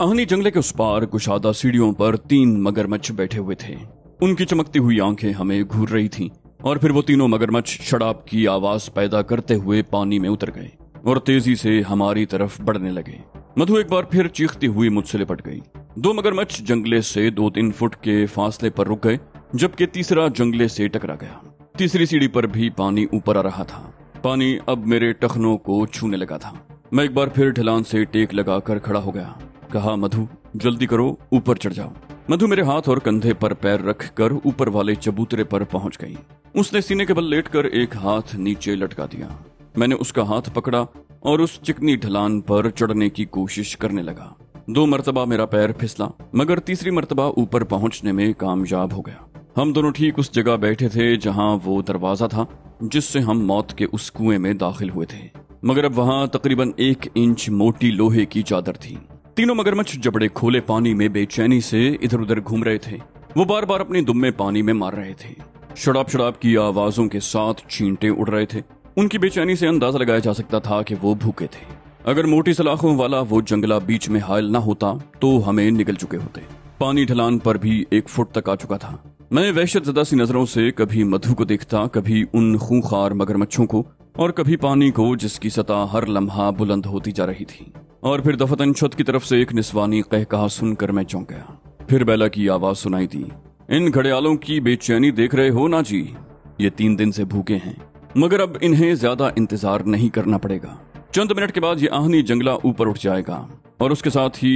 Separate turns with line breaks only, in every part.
आहनी जंगले के उस पार कुशादा सीढ़ियों पर 3 मगरमच्छ बैठे हुए थे। उनकी चमकती हुई आंखें हमें घूर रही थीं और फिर वो तीनों मगरमच्छ शराब की आवाज पैदा करते हुए पानी में उतर गए और तेजी से हमारी तरफ बढ़ने लगे। मधु एक बार फिर चीखती हुई मुझसे लिपट गई। 2 मगरमच्छ जंगले से 2-3 फुट के फासले पर रुक गए, जबकि तीसरा जंगले से टकरा गया। तीसरी सीढ़ी पर भी पानी ऊपर आ रहा था। पानी अब मेरे टखनों को छूने लगा था। मैं एक बार फिर ढलान से टेक लगाकर खड़ा हो गया। कहा, मधु जल्दी करो, ऊपर चढ़ जाओ। मधु मेरे हाथ और कंधे पर पैर रखकर ऊपर वाले चबूतरे पर पहुंच गई। उसने सीने के बल लेटकर एक हाथ नीचे लटका दिया। मैंने उसका हाथ पकड़ा और उस चिकनी ढलान पर चढ़ने की कोशिश करने लगा। 2 मरतबा मेरा पैर फिसला, मगर तीसरी मरतबा ऊपर पहुंचने में कामयाब हो गया। हम दोनों ठीक उस जगह बैठे थे जहां वो दरवाजा था जिससे हम मौत के उस कुएं में दाखिल हुए थे, मगर अब वहां तकरीबन 1 इंच मोटी लोहे की चादर थी। तीनों मगरमच्छ जबड़े खोले पानी में बेचैनी से इधर उधर घूम रहे थे। वो बार बार अपनी दुम्मे पानी में मार रहे थे। शड़ाप शड़ाप की आवाजों के साथ छींटे उड़ रहे थे। उनकी बेचैनी से अंदाजा लगाया जा सकता था कि वो भूखे थे। अगर मोटी सलाखों वाला वो जंगला बीच में हायल न होता तो हमें निगल चुके होते। पानी ढलान पर भी 1 फुट तक आ चुका था। मैं वहशत ज़दा सी नजरों से कभी मधु को देखता, कभी उन खूंखार मगरमच्छों को और कभी पानी को जिसकी सतह हर लम्हा बुलंद होती जा रही थी। और फिर दफतन छत की तरफ से एक निस्वानी कहकहा सुनकर मैं चौंक गया। फिर बेला की आवाज सुनाई दी। इन घड़ियालों की बेचैनी देख रहे हो ना जी? ये 3 दिन से भूखे हैं, मगर अब इन्हें ज्यादा इंतजार नहीं करना पड़ेगा। चंद मिनट के बाद ये आहनी जंगला ऊपर उठ जाएगा और उसके साथ ही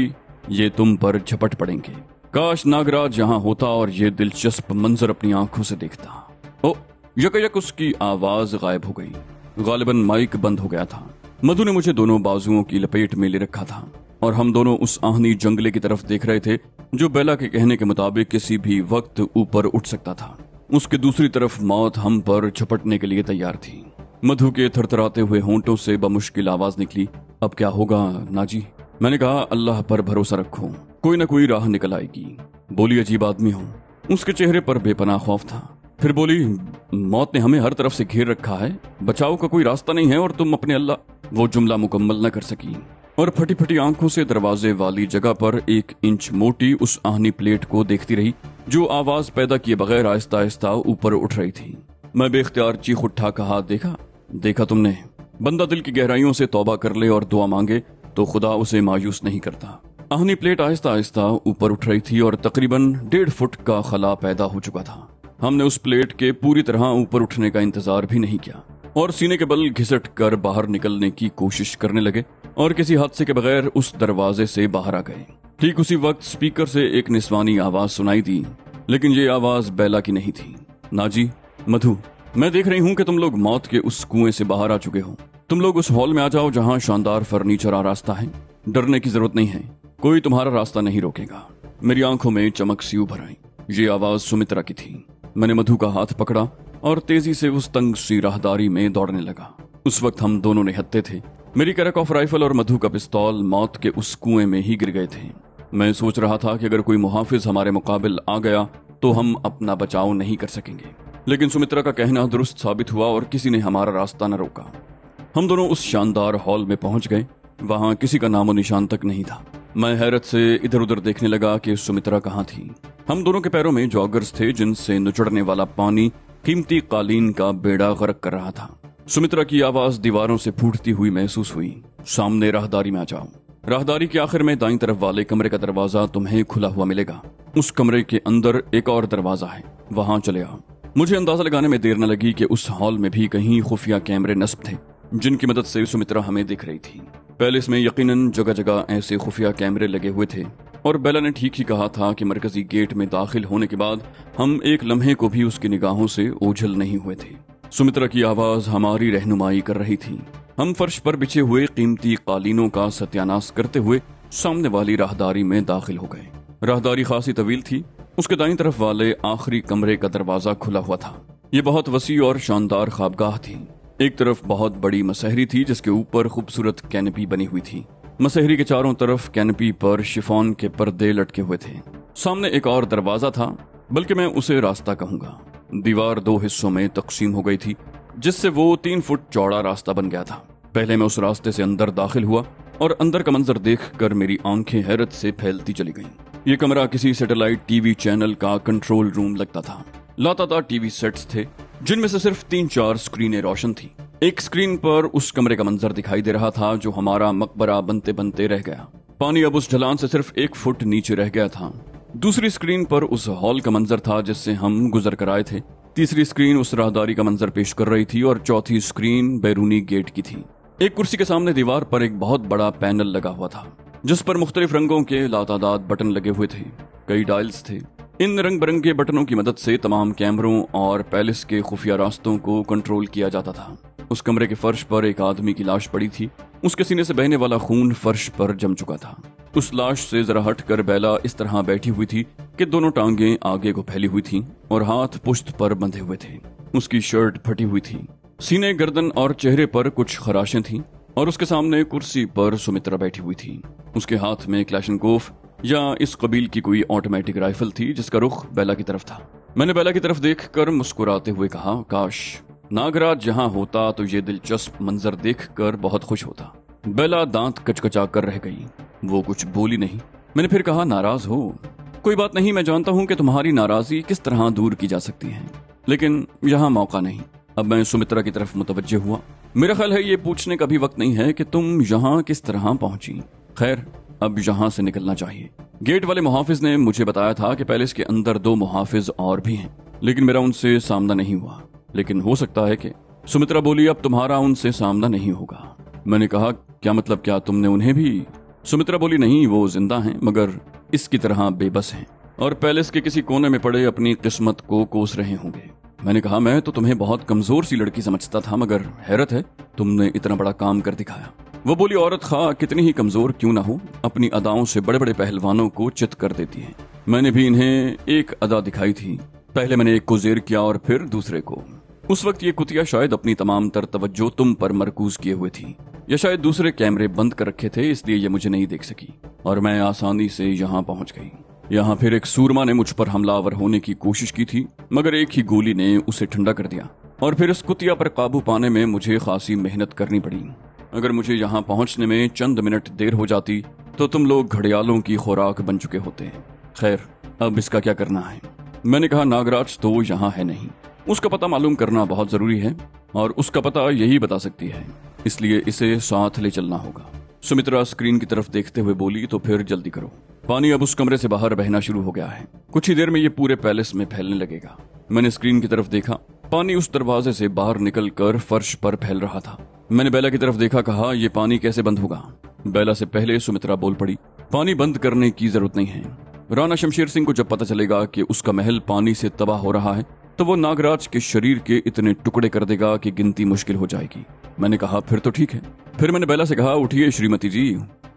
ये तुम पर झपट पड़ेंगे। काश नागराज यहाँ होता और ये दिलचस्प मंजर अपनी आंखों से देखता। ओ, यकयक उसकी आवाज गायब हो गई। गालिबन माइक बंद हो गया था। मधु ने मुझे दोनों बाजुओं की लपेट में ले रखा था और हम दोनों उस आहनी जंगले की तरफ देख रहे थे जो बेला के कहने के मुताबिक किसी भी वक्त ऊपर उठ सकता था। उसके दूसरी तरफ मौत हम पर झपटने के लिए तैयार थी। मधु के थरथराते हुए होंठों से बमुश्किल आवाज निकली, अब क्या होगा नाजी? मैंने कहा, अल्लाह पर भरोसा रखो, कोई ना कोई राह निकल आएगी। बोली, अजीब आदमी हो। उसके चेहरे पर बेपनाह खौफ था। फिर बोली, मौत ने हमें हर तरफ से घेर रखा है, बचाव का कोई रास्ता नहीं है और तुम अपने अल्लाह। वो जुमला मुकम्मल न कर सकी और फटी फटी आंखों से दरवाजे वाली जगह पर 1 इंच मोटी उस आहनी प्लेट को देखती रही जो आवाज पैदा किए बगैर आहिस्ता आहिस्ता ऊपर उठ रही थी। मैं बेख्तियार चीख उठा, कहा, देखा तुमने? बंदा दिल की गहराइयों से तौबा कर ले और दुआ मांगे तो खुदा उसे मायूस नहीं करता। आहनी प्लेट आहिस्ता आहिस्ता ऊपर उठ रही थी और तकरीबन 1.5 फुट का खला पैदा हो चुका था। हमने उस प्लेट के पूरी तरह ऊपर उठने का इंतजार भी नहीं किया और सीने के बल घिसट कर बाहर निकलने की कोशिश करने लगे और किसी हादसे के बगैर उस दरवाजे से बाहर आ गए। ठीक उसी वक्त स्पीकर से एक निस्वानी आवाज सुनाई दी, लेकिन ये आवाज बेला की नहीं थी। नाजी, मधु, मैं देख रही हूँ कि तुम लोग मौत के उस कुएं से बाहर आ चुके हो। तुम लोग उस हॉल में आ जाओ जहाँ शानदार फर्नीचर आ रास्ता है। डरने की जरूरत नहीं है, कोई तुम्हारा रास्ता नहीं रोकेगा। मेरी आंखों में चमक सी उभर आई। ये आवाज सुमित्रा की थी। मैंने मधु का हाथ पकड़ा और तेजी से उस तंग सी राहदारी में दौड़ने लगा। उस वक्त हम दोनों निहत्थे थे। मेरी करकॉफ राइफल और मधु का पिस्तौल मौत के उस कुएं में ही गिर गए थे। मैं सोच रहा था कि अगर कोई मुहाफिज हमारे मुकाबिल आ गया तो हम अपना बचाव नहीं कर सकेंगे, लेकिन सुमित्रा का कहना दुरुस्त साबित हुआ और किसी ने हमारा रास्ता न रोका। हम दोनों उस शानदार हॉल में पहुंच गए। वहां किसी का नामो निशान तक नहीं था। मैं हैरत से इधर उधर देखने लगा कि सुमित्रा कहाँ थी। हम दोनों के पैरों में जॉगर्स थे जिनसे नुचड़ने वाला पानी कीमती कालीन का बेड़ा गर्क कर रहा था। सुमित्रा की आवाज दीवारों से फूटती हुई महसूस हुई, सामने राहदारी में आ जाओ। राहदारी के आखिर में दाईं तरफ वाले कमरे का दरवाजा तुम्हें खुला हुआ मिलेगा। उस कमरे के अंदर एक और दरवाजा है, वहां चले आओ। मुझे अंदाजा लगाने में देर न लगी कि उस हॉल में भी कहीं खुफिया कैमरे नस्ब थे जिनकी मदद से सुमित्रा हमें दिख रही थी। पैलेस में यकीनन जगह जगह ऐसे खुफिया कैमरे लगे हुए थे और बेला ने ठीक ही कहा था कि मरकजी गेट में दाखिल होने के बाद हम एक लम्हे को भी उसकी निगाहों से ओझल नहीं हुए थे। सुमित्रा की आवाज हमारी रहनुमाई कर रही थी। हम फर्श पर बिछे हुए कीमती कालीनों का सत्यानाश करते हुए सामने वाली राहदारी में दाखिल हो गए। राहदारी खासी तवील थी। उसके दाईं तरफ वाले आखिरी कमरे का दरवाजा खुला हुआ था। ये बहुत वसी और शानदार ख्वाबगाह थी। एक तरफ बहुत बड़ी मसहरी थी जिसके ऊपर खूबसूरत कैनपी बनी हुई थी। मसहरी के चारों तरफ कैनपी पर शिफॉन के पर्दे लटके हुए थे। सामने एक और दरवाजा था, बल्कि मैं उसे रास्ता कहूंगा। दीवार 2 हिस्सों में तकसीम हो गई थी जिससे वो 3 फुट चौड़ा रास्ता बन गया था। पहले मैं उस रास्ते से अंदर दाखिल हुआ और अंदर का मंजर देखकर मेरी आंखें हैरत से फैलती चली गईं। ये कमरा किसी सैटेलाइट टीवी चैनल का कंट्रोल रूम लगता था। लातादार टीवी सेट्स थे जिनमें से सिर्फ 3-4 स्क्रीनें रोशन थी। एक स्क्रीन पर उस कमरे का मंजर दिखाई दे रहा था जो हमारा मकबरा बनते बनते रह गया। पानी अब उस ढलान से सिर्फ 1 फुट नीचे रह गया था। दूसरी स्क्रीन पर उस हॉल का मंजर था जिससे हम गुजर कर आए थे। तीसरी स्क्रीन उस राहदारी का मंजर पेश कर रही थी और चौथी स्क्रीन बैरूनी गेट की थी। एक कुर्सी के सामने दीवार पर एक बहुत बड़ा पैनल लगा हुआ था जिस पर मुख्तलिफ रंगों के लातादाद बटन लगे हुए थे। कई डायल्स थे। इन रंग बिरंगे बटनों की मदद से तमाम कैमरों और पैलेस के खुफिया रास्तों को कंट्रोल किया जाता था। उस कमरे के फर्श पर एक आदमी की लाश पड़ी थी। उसके सीने से बहने वाला खून फर्श पर जम चुका था। उस लाश से जरा हटकर बेला इस तरह बैठी हुई थी कि दोनों टांगें आगे को फैली हुई थीं और हाथ पुश्त पर बंधे हुए थे। उसकी शर्ट फटी हुई थी। सीने, गर्दन और चेहरे पर कुछ खराशें थीं और उसके सामने कुर्सी पर सुमित्रा बैठी हुई थी। उसके हाथ में क्लैशनकोफ या इस कबील की कोई ऑटोमेटिक राइफल थी जिसका रुख बेला की तरफ था। मैंने बेला की तरफ देखकर मुस्कुराते हुए कहा, काश नागराज यहाँ होता तो ये दिलचस्प मंजर देखकर बहुत खुश होता। बेला दांत कचकचा कर रह गई। वो कुछ बोली नहीं। मैंने फिर कहा, नाराज हो? कोई बात नहीं, मैं जानता हूँ कि तुम्हारी नाराजगी किस तरह दूर की जा सकती है, लेकिन यहाँ मौका नहीं। अब मैं सुमित्रा की तरफ मुतवज्जे हुआ। मेरा ख्याल है ये पूछने का भी वक्त नहीं है कि तुम यहाँ किस तरह पहुंची। खैर, अब यहाँ से निकलना चाहिए। गेट वाले मुहाफिज ने मुझे बताया था कि पैलेस के अंदर 2 मुहाफिज और भी हैं, लेकिन मेरा उनसे सामना नहीं हुआ। लेकिन हो सकता है कि सुमित्रा बोली, अब तुम्हारा उनसे सामना नहीं होगा। मैंने कहा, क्या मतलब, क्या तुमने उन्हें भी? सुमित्रा बोली, नहीं, वो जिंदा हैं मगर इसकी तरह बेबस हैं और पैलेस के किसी कोने में पड़े अपनी किस्मत को कोस रहे होंगे। मैंने कहा, मैं तो तुम्हें बहुत कमजोर सी लड़की समझता था मगर हैरत है तुमने इतना बड़ा काम कर दिखाया। वो बोली, औरत खा कितनी ही कमजोर क्यों ना हो, अपनी अदाओं से बड़े बड़े पहलवानों को चित कर देती है। मैंने भी इन्हें एक अदा दिखाई थी। पहले मैंने एक को जेर किया और फिर दूसरे को। उस वक्त ये कुतिया शायद अपनी तमाम तर तवज्जो तुम पर मरकूज किए हुए थी, या शायद दूसरे कैमरे बंद कर रखे थे, इसलिए ये मुझे नहीं देख सकी और मैं आसानी से यहाँ पहुंच गई। यहाँ फिर एक सूरमा ने मुझ पर हमलावर होने की कोशिश की थी मगर एक ही गोली ने उसे ठंडा कर दिया और फिर इस कुतिया पर काबू पाने में मुझे खासी मेहनत करनी पड़ी। अगर मुझे यहाँ पहुंचने में चंद मिनट देर हो जाती तो तुम लोग घड़ियालों की खुराक बन चुके होते। खैर, अब इसका क्या करना है? मैंने कहा, नागराज तो यहाँ है नहीं। उसका पता मालूम करना बहुत जरूरी है और उसका पता यही बता सकती है, इसलिए इसे साथ ले चलना होगा। सुमित्रा स्क्रीन की तरफ देखते हुए बोली, तो फिर जल्दी करो। पानी अब उस कमरे से बाहर बहना शुरू हो गया है। कुछ ही देर में ये पूरे पैलेस में फैलने लगेगा। मैंने स्क्रीन की तरफ देखा। पानी उस दरवाजे से बाहर निकलकर फर्श पर फैल रहा था। मैंने बेला की तरफ देखा, कहा, ये पानी कैसे बंद होगा? बेला से पहले सुमित्रा बोल पड़ी, पानी बंद करने की जरूरत नहीं है। राणा शमशेर सिंह को जब पता चलेगा कि उसका महल पानी से तबाह हो रहा है तो वो नागराज के शरीर के इतने टुकड़े कर देगा कि गिनती मुश्किल हो जाएगी। मैंने कहा, फिर तो ठीक है। फिर मैंने बेला से कहा, उठिए श्रीमती जी।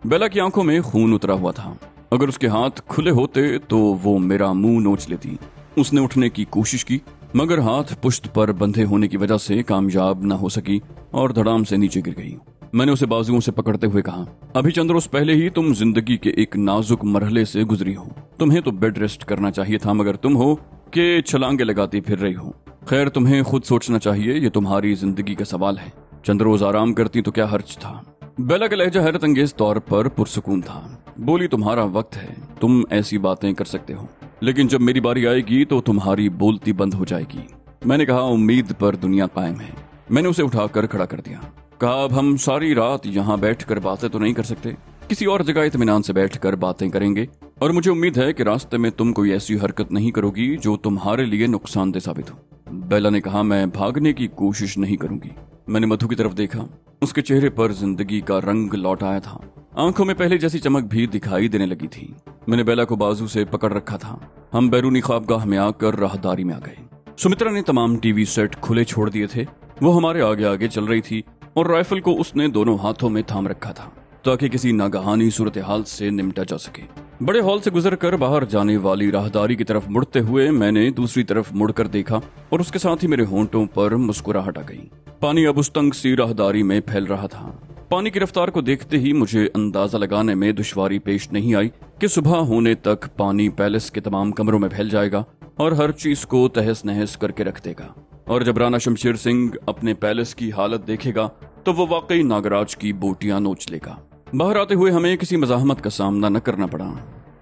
बेला की आंखों में खून उतरा हुआ था। अगर उसके हाथ खुले होते तो वो मेरा मुंह नोच लेती। उसने उठने की कोशिश की मगर हाथ पुश्त पर बंधे होने की वजह से कामयाब न हो सकी और धड़ाम से नीचे गिर गई। मैंने उसे बाजुओं से पकड़ते हुए कहा, अभी चंद रोज पहले ही तुम जिंदगी के एक नाजुक मरहले से गुजरी हो। तुम्हें तो बेड रेस्ट करना चाहिए था मगर तुम हो कि छलांगे लगाती फिर रही हो। खैर, तुम्हें खुद सोचना चाहिए, ये तुम्हारी जिंदगी का सवाल है। चंद रोज आराम करती तो क्या हर्ज था। बेला का लहजा हैरत अंगेज तौर पर पुरसुकून था। बोली, तुम्हारा वक्त है, तुम ऐसी बातें कर सकते हो, लेकिन जब मेरी बारी आएगी तो तुम्हारी बोलती बंद हो जाएगी। मैंने कहा, उम्मीद पर दुनिया कायम है। मैंने उसे उठाकर खड़ा कर दिया। कहा, अब हम सारी रात यहाँ बैठकर बातें तो नहीं कर सकते, किसी और जगह इत्मीनान से बैठकर बातें करेंगे और मुझे उम्मीद है कि रास्ते में तुम कोई ऐसी हरकत नहीं करोगी जो तुम्हारे लिए नुकसानदेह साबित हो। बेला ने कहा, मैं भागने की कोशिश नहीं करूंगी। मैंने मधु की तरफ देखा। उसके चेहरे पर जिंदगी का रंग लौट आया था। आंखों में पहले जैसी चमक भी दिखाई देने लगी थी। मैंने बेला को बाजू से पकड़ रखा था। हम बैरूनी ख्वाबगाह में आकर राहदारी में आ गए। सुमित्रा ने तमाम टीवी सेट खुले छोड़ दिए थे। वो हमारे आगे आगे चल रही थी और राइफल को उसने दोनों हाथों में थाम रखा था ताकि किसी नागहानी सूरत हाल से निपटा जा सके। बड़े हॉल से गुजरकर बाहर जाने वाली राहदारी की तरफ मुड़ते हुए मैंने दूसरी तरफ मुड़कर देखा और उसके साथ ही मेरे होंठों पर मुस्कुराहट आ गई। पानी अब उस तंग सी राहदारी में फैल रहा था। पानी की रफ्तार को देखते ही मुझे अंदाजा लगाने में दुश्वारी पेश नहीं आई कि सुबह होने तक पानी पैलेस के तमाम कमरों में फैल जाएगा और हर चीज को तहस नहस करके रख देगा। और जब राणा शमशेर सिंह अपने पैलेस की हालत देखेगा तो वो वाकई नागराज की बोटियां नोच लेगा। बाहर आते हुए हमें किसी मज़ाहमत का सामना न करना पड़ा।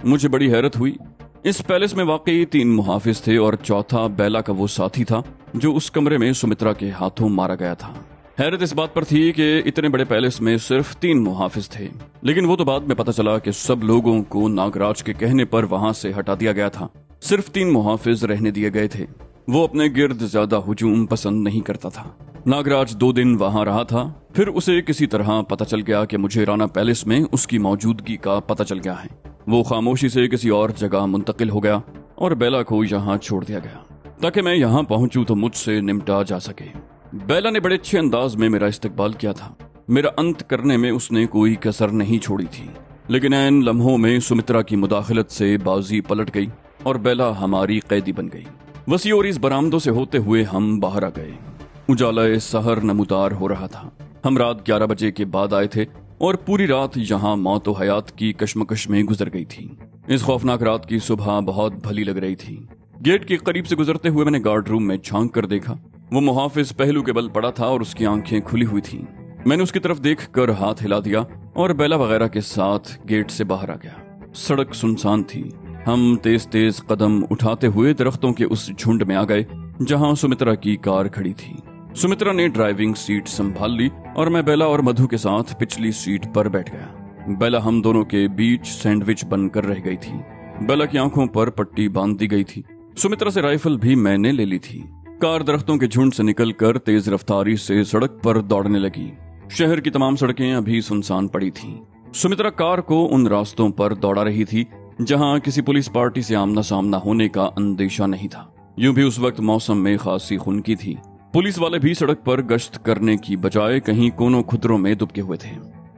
मुझे बड़ी हैरत हुई। इस पैलेस में वाकई 3 मुहाफिज थे और चौथा बेला का वो साथी था जो उस कमरे में सुमित्रा के हाथों मारा गया था। हैरत इस बात पर थी कि इतने बड़े पैलेस में सिर्फ 3 मुहाफिज थे, लेकिन वो तो बाद में पता चला कि सब लोगों को नागराज के कहने पर वहां से हटा दिया गया था। सिर्फ 3 मुहाफिज रहने दिए गए थे। वो अपने गिर्द ज्यादा हुजूम पसंद नहीं करता था। नागराज 2 दिन वहां रहा था। फिर उसे किसी तरह पता चल गया कि मुझे राणा पैलेस में उसकी मौजूदगी का पता चल गया है। वो खामोशी से किसी और जगह मुंतकिल हो गया और बेला को यहाँ छोड़ दिया गया ताकि मैं यहाँ पहुंचूं तो मुझसे निपटा जा सके। बेला ने बड़े अच्छे अंदाज में मेरा इस्तकबाल किया था। मेरा अंत करने में उसने कोई कसर नहीं छोड़ी थी, लेकिन ऐन लम्हों में सुमित्रा की मुदाखलत से बाजी पलट गई और बेला हमारी कैदी बन गई। वसी और इस बरामदों से होते हुए हम बाहर आ गए। उजाला सहर नमूदार हो रहा था। हम रात 11 बजे के बाद आए थे और पूरी रात यहाँ मौत व हयात की कश्मकश में गुजर गई थी। इस खौफनाक रात की सुबह बहुत भली लग रही थी। गेट के करीब से गुजरते हुए मैंने गार्ड रूम में झांक कर देखा। वो मुहाफिज पहलू के बल पड़ा था और उसकी आंखें खुली हुई थी। मैंने उसकी तरफ देखकर हाथ हिला दिया और बेला वगैरह के साथ गेट से बाहर आ गया। सड़क सुनसान थी। हम तेज तेज कदम उठाते हुए दरख्तों के उस झुंड में आ गए जहां सुमित्रा की कार खड़ी थी। सुमित्रा ने ड्राइविंग सीट संभाल ली और मैं बेला और मधु के साथ पिछली सीट पर बैठ गया। बेला हम दोनों के बीच सैंडविच बनकर रह गई थी। बेला की आंखों पर पट्टी बांध दी गई थी। सुमित्रा से राइफल भी मैंने ले ली थी। कार दरख्तों के झुंड से निकलकर तेज रफ्तारी से सड़क पर दौड़ने लगी। शहर की तमाम सड़कें अभी सुनसान पड़ी थीं। सुमित्रा कार को उन रास्तों पर दौड़ा रही थी जहां किसी पुलिस पार्टी से आमना सामना होने का अंदेशा नहीं था। यूं भी उस वक्त मौसम में खासी खुनकी थी। पुलिस वाले भी सड़क पर गश्त करने की बजाय कहीं कोनों खुदरों में दुबके हुए थे।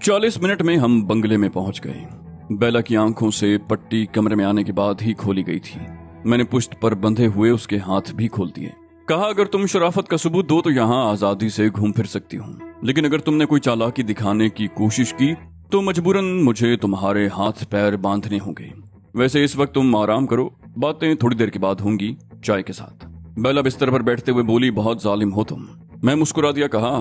40 मिनट में हम बंगले में पहुंच गए। बेला की आंखों से पट्टी कमरे में आने के बाद ही खोली गई थी। मैंने पुश्त पर बंधे हुए उसके हाथ भी खोल दिए। कहा, अगर तुम शराफत का सबूत दो तो यहाँ आजादी से घूम फिर सकती हूँ, लेकिन अगर तुमने कोई चालाकी दिखाने की कोशिश की तो मजबूरन मुझे तुम्हारे हाथ पैर बांधने होंगे। वैसे इस वक्त तुम आराम करो, बातें थोड़ी देर के बाद होंगी चाय के साथ। बेला बिस्तर पर बैठते हुए बोली, बहुत जालिम हो तुम। मैं मुस्कुरा दिया। कहा,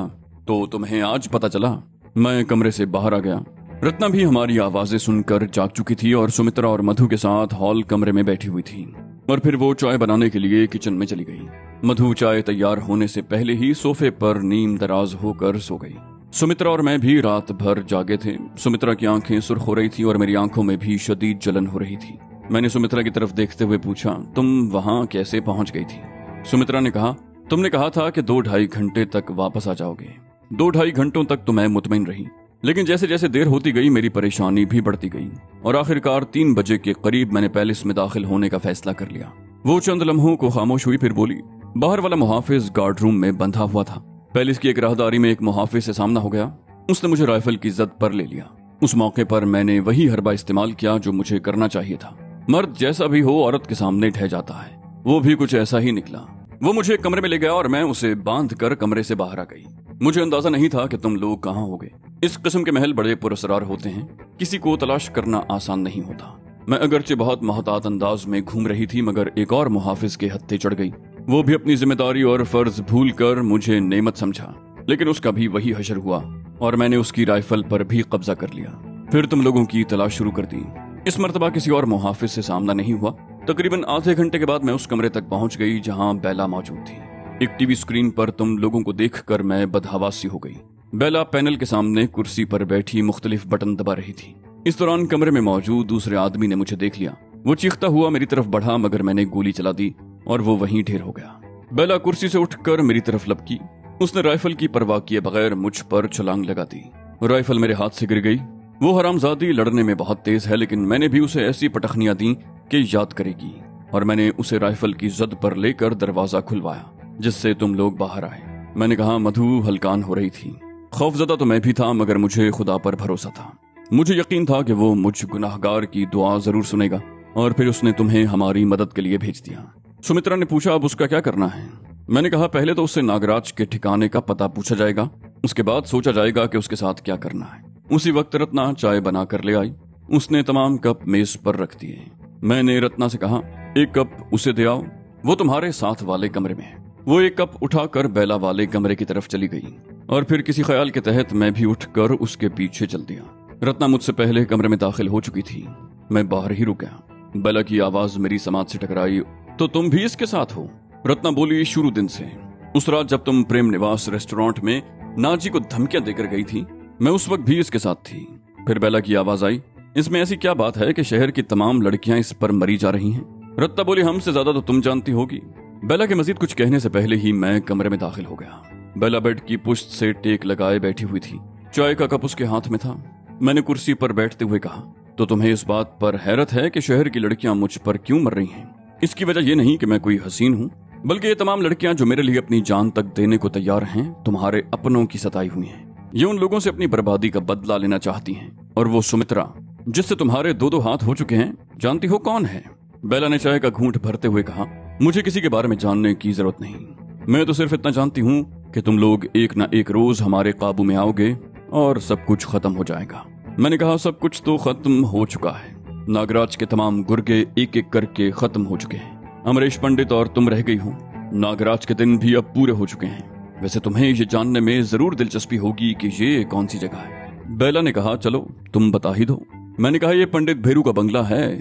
तो तुम्हें आज पता चला? मैं कमरे से बाहर आ गया। रत्ना भी हमारी आवाजें सुनकर जाग चुकी थी और सुमित्रा और मधु के साथ हॉल कमरे में बैठी हुई थी। और फिर वो चाय बनाने के लिए किचन में चली गई। मधु चाय तैयार होने से पहले ही सोफे पर नीम दराज होकर सो गई। सुमित्रा और मैं भी रात भर जागे थे। सुमित्रा की आंखें सुर्ख हो रही थी और मेरी आंखों में भी शदीद जलन हो रही थी। मैंने सुमित्रा की तरफ देखते हुए पूछा, तुम वहां कैसे पहुंच गई थी? सुमित्रा ने कहा, तुमने कहा था कि 2-2.5 घंटे तक वापस आ जाओगे। 2-2.5 घंटों तक तो मैं मुतमईन रही, लेकिन जैसे जैसे देर होती गई मेरी परेशानी भी बढ़ती गई और आखिरकार 3 बजे के करीब मैंने पैलेस में दाखिल होने का फैसला कर लिया। वो चंद लम्हों को खामोश हुई, फिर बोली, बाहर वाला मुहाफिज गार्ड रूम में बंधा हुआ था। पैलेस की एक राहदारी में एक मुहाफिज से सामना हो गया। उसने मुझे राइफल की जद पर ले लिया। उस मौके पर मैंने वही हरबा इस्तेमाल किया जो मुझे करना चाहिए था। मर्द जैसा भी हो औरत के सामने ढह जाता है। वो भी कुछ ऐसा ही निकला। वो मुझे कमरे में ले गया और मैं उसे बांध कर कमरे से बाहर आ गई। मुझे अंदाजा नहीं था कि तुम लोग कहाँ होगे। इस किस्म के महल बड़े पुरअसरार होते हैं, किसी को तलाश करना आसान नहीं होता। मैं अगरचे बहुत मोहतात अंदाज में घूम रही थी, मगर एक और मुहाफिज के हत्थे चढ़ गई। वो भी अपनी जिम्मेदारी और फर्ज भूल कर मुझे नेमत समझा, लेकिन उसका भी वही हशर हुआ और मैंने उसकी राइफल पर भी कब्जा कर लिया। फिर तुम लोगों की तलाश शुरू कर दी। इस मर्तबा किसी और मुहाफिज से सामना नहीं हुआ। तकरीबन आधे घंटे के बाद मैं उस कमरे तक पहुंच गई जहां बेला मौजूद थी। एक टीवी स्क्रीन पर तुम लोगों को देखकर मैं बदहवासी हो गई। बेला पैनल के सामने कुर्सी पर बैठी मुख्तलिफ बटन दबा रही थी। इस दौरान कमरे में मौजूद दूसरे आदमी ने मुझे देख लिया। वो चीखता हुआ मेरी तरफ बढ़ा, मगर मैंने गोली चला दी और वो वहीं ढेर हो गया। बेला कुर्सी से उठकर मेरी तरफ लपकी। उसने राइफल की परवाह किए बगैर मुझ पर छलांग लगा दी। राइफल मेरे हाथ से गिर गई। वो हरामजादी लड़ने में बहुत तेज है, लेकिन मैंने भी उसे ऐसी पटखनियां दी कि याद करेगी, और मैंने उसे राइफल की जद पर लेकर दरवाजा खुलवाया जिससे तुम लोग बाहर आए। मैंने कहा, मधु हलकान हो रही थी। खौफजदा तो मैं भी था, मगर मुझे खुदा पर भरोसा था। मुझे यकीन था कि वो मुझ गुनाहगार की दुआ जरूर सुनेगा, और फिर उसने तुम्हें हमारी मदद के लिए भेज दिया। सुमित्रा ने पूछा, अब उसका क्या करना है? मैंने कहा, पहले तो उससे नागराज के ठिकाने का पता पूछा जाएगा, उसके बाद सोचा जाएगा कि उसके साथ क्या करना है। उसी वक्त रत्ना चाय बना कर ले आई। उसने तमाम कप मेज पर रख दिए। मैंने रत्ना से कहा, एक कप उसे दे आओ, वो तुम्हारे साथ वाले कमरे में है। वो एक कप उठाकर बेला वाले कमरे की तरफ चली गई और फिर किसी ख्याल के तहत मैं भी उठकर उसके पीछे चल दिया। रत्ना मुझसे पहले कमरे में दाखिल हो चुकी थी। मैं बाहर ही रुक गया। बेला की आवाज मेरी समाज से टकराई। तो तुम भी इसके साथ हो? रत्ना बोली, शुरू दिन से। उस रात जब तुम प्रेम निवास रेस्टोरेंट में नाजी को धमकियां देकर गई थी, मैं उस वक्त भी इसके साथ थी। फिर बेला की आवाज आई, इसमें ऐसी क्या बात है कि शहर की तमाम लड़कियां इस पर मरी जा रही हैं? रत्ना बोली, हमसे ज्यादा तो तुम जानती होगी। बेला के मजीद कुछ कहने से पहले ही मैं कमरे में दाखिल हो गया। बेला बेड की पुश्त से टेक लगाए बैठी हुई थी। चाय का कप उसके हाथ में था। मैंने कुर्सी पर बैठते हुए कहा, तो तुम्हें इस बात पर हैरत है कि शहर की लड़कियां मुझ पर क्यों मर रही हैं? इसकी वजह यह नहीं कि मैं कोई हसीन हूं, बल्कि ये तमाम लड़कियां जो मेरे लिए अपनी जान तक देने को तैयार हैं, तुम्हारे अपनों की सताई हुई हैं। ये उन लोगों से अपनी बर्बादी का बदला लेना चाहती हैं। और वो सुमित्रा, जिससे तुम्हारे दो दो हाथ हो चुके हैं, जानती हो कौन है? बेला ने चाय का घूंट भरते हुए कहा, मुझे किसी के बारे में जानने की जरूरत नहीं। मैं तो सिर्फ इतना जानती हूँ कि तुम लोग एक ना एक रोज हमारे काबू में आओगे और सब कुछ खत्म हो जाएगा। मैंने कहा, सब कुछ तो खत्म हो चुका है। नागराज के तमाम गुर्गे एक एक करके खत्म हो चुके हैं। अमरीश पंडित और तुम रह गई हो। नागराज के दिन भी अब पूरे हो चुके हैं। वैसे तुम्हें ये जानने में जरूर दिलचस्पी होगी कि ये कौन सी जगह है। बेला ने कहा, चलो तुम बता ही दो। मैंने कहा, ये पंडित भेरू का बंगला है,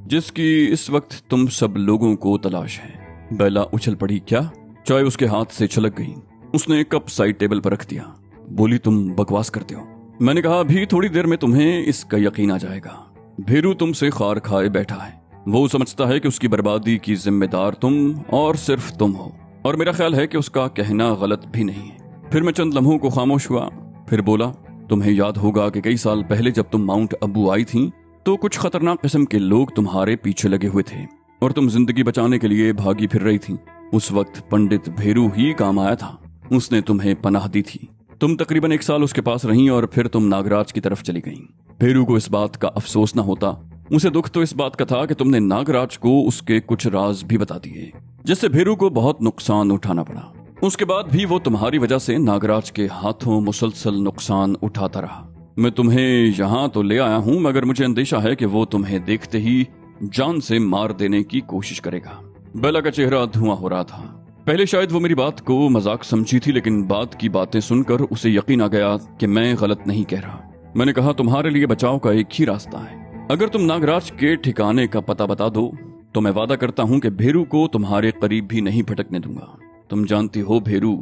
जिसकी इस वक्त तुम सब लोगों को तलाश है। बेला उछल पड़ी। क्या? चाय उसके हाथ से छलक गई। उसने एक कप साइड टेबल पर रख दिया। बोली, तुम बकवास करते हो। मैंने कहा, अभी थोड़ी देर में तुम्हें इसका यकीन आ जाएगा। भेरू तुमसे खार खाए बैठा है। वो समझता है कि उसकी बर्बादी की जिम्मेदार तुम और सिर्फ तुम हो, और मेरा ख्याल है कि उसका कहना गलत भी नहीं है। फिर मैं चंद लम्हों को खामोश हुआ। फिर बोला, तुम्हें याद होगा कि कई साल पहले जब तुम माउंट अबू आई थी, तो कुछ खतरनाक किस्म के लोग तुम्हारे पीछे लगे हुए थे और तुम जिंदगी बचाने के लिए भागी फिर रही थी। उस वक्त पंडित भेरू ही काम आया था। उसने तुम्हें पनाह दी थी। तुम तकरीबन 1 साल उसके पास रहीं और फिर तुम नागराज की तरफ चली गईं। भेरू को इस बात का अफसोस न होता। उसे दुख तो इस बात का था कि तुमने नागराज को उसके कुछ राज भी बता दिए, जिससे भेरू को बहुत नुकसान उठाना पड़ा। उसके बाद भी वो तुम्हारी वजह से नागराज के हाथों मुसलसल नुकसान उठाता रहा। मैं तुम्हें यहाँ तो ले आया हूँ, मगर मुझे अंदेशा है कि वो तुम्हें देखते ही जान से मार देने की कोशिश करेगा। बेला का चेहरा धुआं हो रहा था। पहले शायद वो मेरी बात को मजाक समझी थी, लेकिन बाद की बातें सुनकर उसे यकीन आ गया कि मैं गलत नहीं कह रहा। मैंने कहा, तुम्हारे लिए बचाव का एक ही रास्ता है। अगर तुम नागराज के ठिकाने का पता बता दो तो मैं वादा करता हूँ कि भेरू को तुम्हारे करीब भी नहीं भटकने दूंगा। तुम जानती हो, भेरू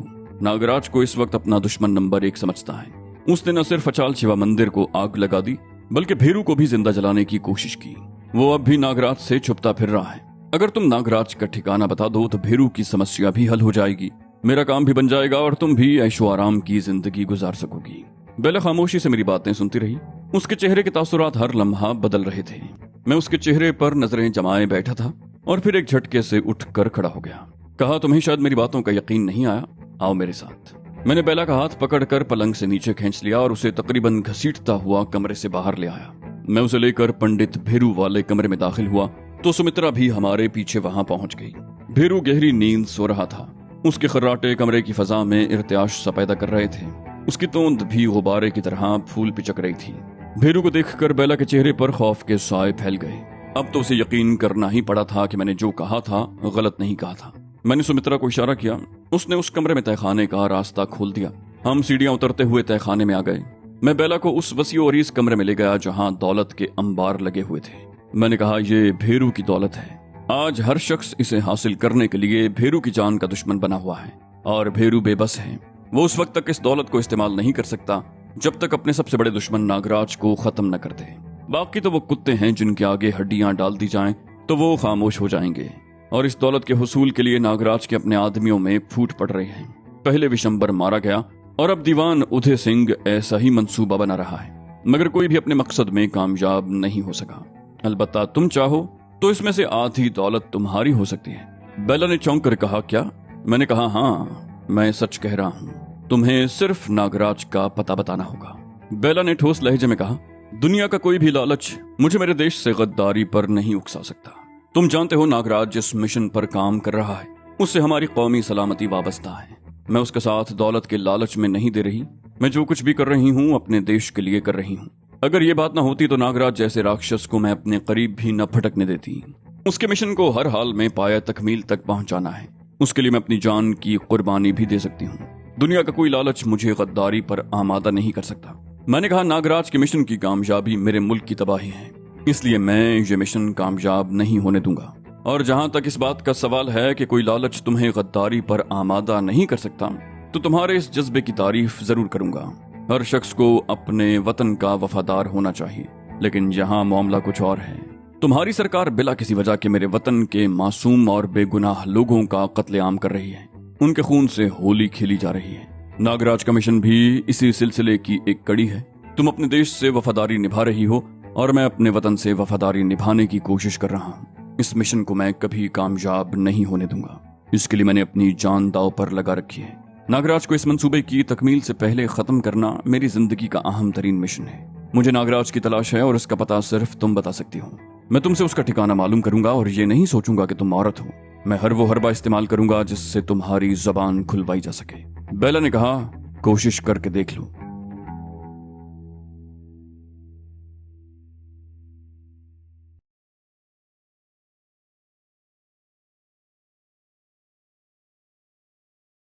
नागराज को इस वक्त अपना दुश्मन नंबर 1 समझता है। उसने न सिर्फ अचाल शिवा मंदिर को आग लगा दी, बल्कि भेरू को भी जिंदा जलाने की कोशिश की। वो अब भी नागराज से छुपता फिर रहा है। अगर तुम नागराज का ठिकाना बता दो तो भेरू की समस्या भी हल हो जाएगी, मेरा काम भी बन जाएगा और तुम भी ऐशो आराम की जिंदगी गुजार सकोगी। बेला खामोशी से मेरी बातें सुनती रही। उसके चेहरे के तासुरात हर लम्हा बदल रहे थे। मैं उसके चेहरे पर नजरें जमाए बैठा था और फिर एक झटके से उठकर खड़ा हो गया। कहा, तुम्हें शायद मेरी बातों का यकीन नहीं आया, आओ मेरे साथ। मैंने बेला का हाथ पकड़कर पलंग से नीचे खींच लिया और उसे तकरीबन घसीटता हुआ कमरे से बाहर ले आया। मैं उसे लेकर पंडित भेरू वाले कमरे में दाखिल हुआ तो सुमित्रा भी हमारे पीछे वहां पहुंच गई। भेरू गहरी नींद सो रहा था। उसके खर्राटे कमरे की फजा में इर्त्याश सा पैदा कर रहे थे। उसकी तोंद भी गुब्बारे की तरह फूल पिचक रही थी। भेरू को देखकर बेला के चेहरे पर खौफ के साए फैल गए। अब तो उसे यकीन करना ही पड़ा था कि मैंने जो कहा था गलत नहीं कहा था। मैंने सुमित्रा को इशारा किया। उसने उस कमरे में तहखाने का रास्ता खोल दिया। हम सीढ़ियां उतरते हुए तहखाने में आ गए। मैं बेला को उस वसी और इस कमरे में ले गया जहां दौलत के अंबार लगे हुए थे। मैंने कहा, ये भेरू की दौलत है। आज हर शख्स इसे हासिल करने के लिए भेरू की जान का दुश्मन बना हुआ है और भेरू बेबस है। वो उस वक्त तक इस दौलत को इस्तेमाल नहीं कर सकता जब तक अपने सबसे बड़े दुश्मन नागराज को खत्म न कर दे। बाकी तो वो कुत्ते हैं जिनके आगे हड्डियां डाल दी जाएं तो वो खामोश हो जाएंगे। और इस दौलत के हुसूल के लिए नागराज के अपने आदमियों में फूट पड़ रहे हैं। पहले विशंबर मारा गया और अब दीवान उदय सिंह ऐसा ही मंसूबा बना रहा है, मगर कोई भी अपने मकसद में कामयाब नहीं हो सका। अलबत्ता तुम चाहो तो इसमें से आधी दौलत तुम्हारी हो सकती है। बेला ने चौंक कर कहा, क्या? मैंने कहा, हाँ, मैं सच कह रहा हूँ। तुम्हें सिर्फ नागराज का पता बताना होगा। बेला ने ठोस लहजे में कहा, दुनिया का कोई भी लालच मुझे मेरे देश से गद्दारी पर नहीं उकसा सकता। तुम जानते हो नागराज जिस मिशन पर काम कर रहा है उससे हमारी कौमी सलामती वाबस्ता है। मैं उसके साथ दौलत के लालच में नहीं दे रही। मैं जो कुछ भी कर रही हूँ अपने देश के लिए कर रही हूँ। अगर ये बात ना होती तो नागराज जैसे राक्षस को मैं अपने करीब भी न फटकने देती। उसके मिशन को हर हाल में पाया तकमील तक पहुंचाना है। उसके लिए मैं अपनी जान की कुर्बानी भी दे सकती हूँ। दुनिया का कोई लालच मुझे गद्दारी पर आमादा नहीं कर सकता। मैंने कहा, नागराज के मिशन की कामयाबी मेरे मुल्क की तबाही है, इसलिए मैं ये मिशन कामयाब नहीं होने दूंगा। और जहां तक इस बात का सवाल है कि कोई लालच तुम्हें गद्दारी पर आमादा नहीं कर सकता, तो तुम्हारे इस जज्बे की तारीफ जरूर करूंगा। हर शख्स को अपने वतन का वफादार होना चाहिए, लेकिन यहाँ मामला कुछ और है। तुम्हारी सरकार बिला किसी वजह के मेरे वतन के मासूम और बेगुनाह लोगों का कत्लेआम कर रही है। उनके खून से होली खेली जा रही है। नागराज का मिशन भी इसी सिलसिले की एक कड़ी है। तुम अपने देश से वफादारी निभा रही हो और मैं अपने वतन से वफादारी निभाने की कोशिश कर रहा हूँ। इस मिशन को मैं कभी कामयाब नहीं होने दूंगा। इसके लिए मैंने अपनी जान दांव पर लगा रखी है। नागराज को इस मंसूबे की तकमील से पहले खत्म करना मेरी जिंदगी का अहम तरीन मिशन है। मुझे नागराज की तलाश है और इसका पता सिर्फ तुम बता सकती हो। मैं तुमसे उसका ठिकाना मालूम करूंगा और ये नहीं सोचूंगा कि तुम औरत हो। मैं हर वो हरबा इस्तेमाल करूंगा जिससे तुम्हारी जबान खुलवाई जा सके। बेला ने कहा, कोशिश करके देख लो।